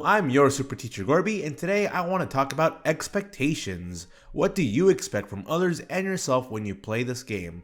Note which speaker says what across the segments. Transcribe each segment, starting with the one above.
Speaker 1: I'm your Super Teacher Gorby, and today I want to talk about expectations. What do you expect from others and yourself when you play this game?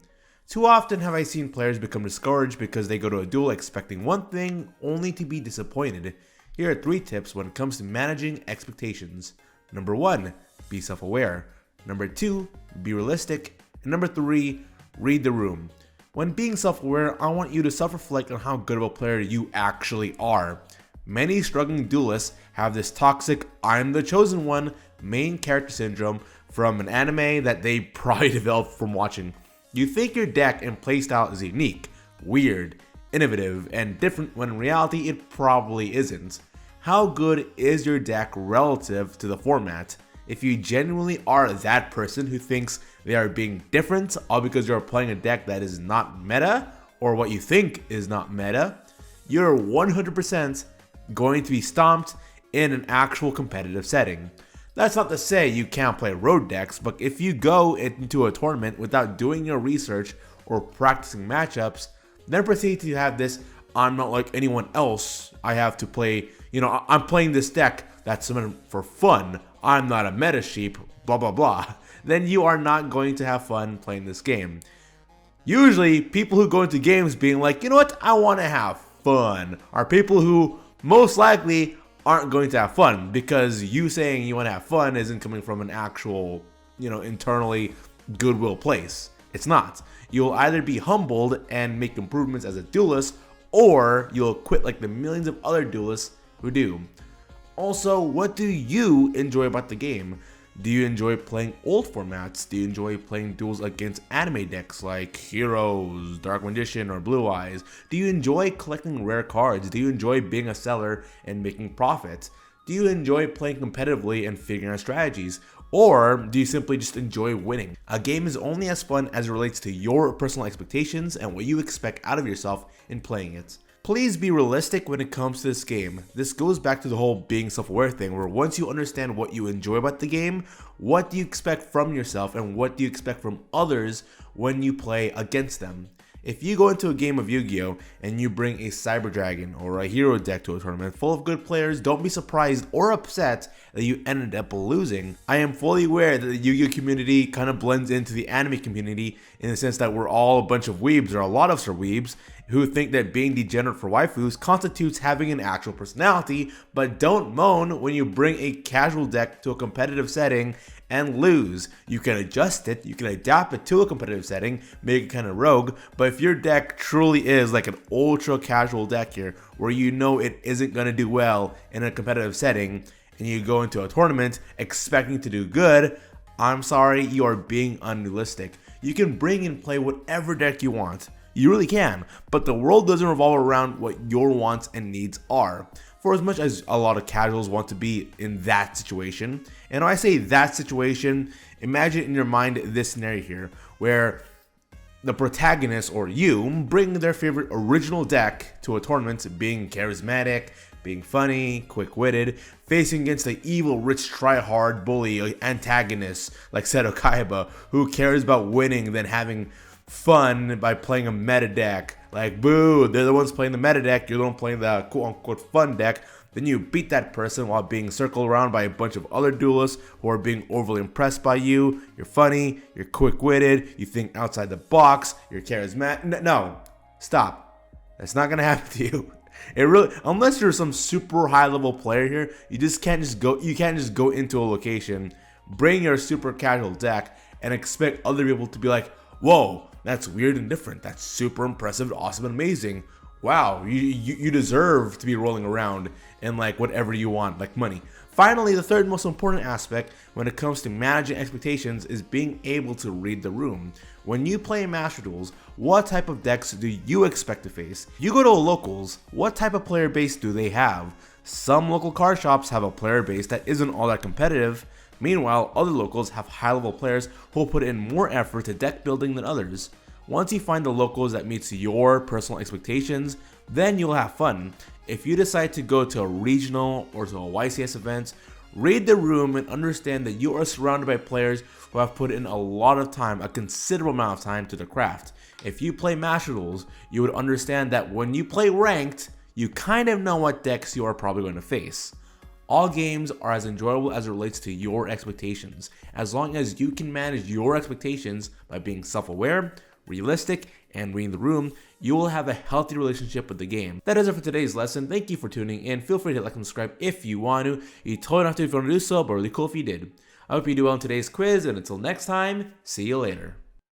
Speaker 1: Too often have I seen players become discouraged because they go to a duel expecting one thing only to be disappointed. Here are 3 tips when it comes to managing expectations. Number 1, be self-aware. Number 2, be realistic. And number 3, read the room. When being self-aware, I want you to self-reflect on how good of a player you actually are. Many struggling duelists have this toxic "I'm the chosen one" main character syndrome from an anime that they probably developed from watching. You think your deck and playstyle is unique, weird, innovative, and different when in reality it probably isn't. How good is your deck relative to the format? If you genuinely are that person who thinks they are being different all because you're playing a deck that is not meta, or what you think is not meta, you're 100% going to be stomped in an actual competitive setting. That's not to say you can't play road decks, but if you go into a tournament without doing your research or practicing matchups, then proceed to have this "I'm not like anyone else, I have to play, I'm playing this deck that's meant for fun, I'm not a meta sheep, blah blah blah," then you are not going to have fun playing this game. Usually, people who go into games being like, I want to have fun, are people who most likely aren't going to have fun, because you saying you want to have fun isn't coming from an actual, internally goodwill place. It's not. You'll either be humbled and make improvements as a duelist, or you'll quit like the millions of other duelists who do. Also, what do you enjoy about the game? Do you enjoy playing old formats? Do you enjoy playing duels against anime decks like Heroes, Dark Magician, or Blue Eyes? Do you enjoy collecting rare cards? Do you enjoy being a seller and making profits? Do you enjoy playing competitively and figuring out strategies? Or do you simply just enjoy winning? A game is only as fun as it relates to your personal expectations and what you expect out of yourself in playing it. Please be realistic when it comes to this game. This goes back to the whole being self-aware thing, where once you understand what you enjoy about the game, what do you expect from yourself and what do you expect from others when you play against them. If you go into a game of Yu-Gi-Oh! And you bring a Cyber Dragon or a hero deck to a tournament full of good players, don't be surprised or upset that you ended up losing. I am fully aware that the Yu-Gi-Oh! Community kind of blends into the anime community in the sense that we're all a bunch of weebs, or a lot of us are weebs, who think that being degenerate for waifus constitutes having an actual personality, but don't moan when you bring a casual deck to a competitive setting and lose. You can adjust it, you can adapt it to a competitive setting, make it kind of rogue, but if your deck truly is like an ultra casual deck here, where it isn't going to do well in a competitive setting, and you go into a tournament expecting to do good, I'm sorry, you are being unrealistic. You can bring and play whatever deck you want. You really can, but the world doesn't revolve around what your wants and needs are. For as much as a lot of casuals want to be in that situation, and when I say that situation, imagine in your mind this scenario here, where the protagonist, or you, bring their favorite original deck to a tournament, being charismatic, being funny, quick-witted, facing against the evil, rich, try-hard, bully antagonist like Seto Kaiba, who cares about winning than having fun by playing a meta deck. Like, boo, they're the ones playing the meta deck, you're the one playing the quote-unquote fun deck. Then you beat that person while being circled around by a bunch of other duelists who are being overly impressed by you. You're funny, you're quick-witted, you think outside the box, you're charismatic. No, stop. That's not gonna happen to you. It really, unless you're some super high-level player here, you can't just go into a location, bring your super casual deck, and expect other people to be like, "Whoa, that's weird and different. That's super impressive, awesome, and amazing. Wow, you deserve to be rolling around in like whatever you want, like money." Finally, the third most important aspect when it comes to managing expectations is being able to read the room. When you play Master Duels, what type of decks do you expect to face? You go to a locals, what type of player base do they have? Some local card shops have a player base that isn't all that competitive. Meanwhile, other locals have high-level players who will put in more effort to deck building than others. Once you find the locals that meets your personal expectations, then you'll have fun. If you decide to go to a regional or to a YCS event, read the room and understand that you are surrounded by players who have put in a lot of time, a considerable amount of time to the craft. If you play Master Duels, you would understand that when you play ranked, you kind of know what decks you are probably going to face. All games are as enjoyable as it relates to your expectations. As long as you can manage your expectations by being self-aware, realistic, and reading the room, you will have a healthy relationship with the game. That is it for today's lesson. Thank you for tuning in. Feel free to like and subscribe if you want to. You totally don't have to if you want to do so, but really cool if you did. I hope you do well in today's quiz, and until next time, see you later.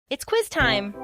Speaker 2: It's quiz time!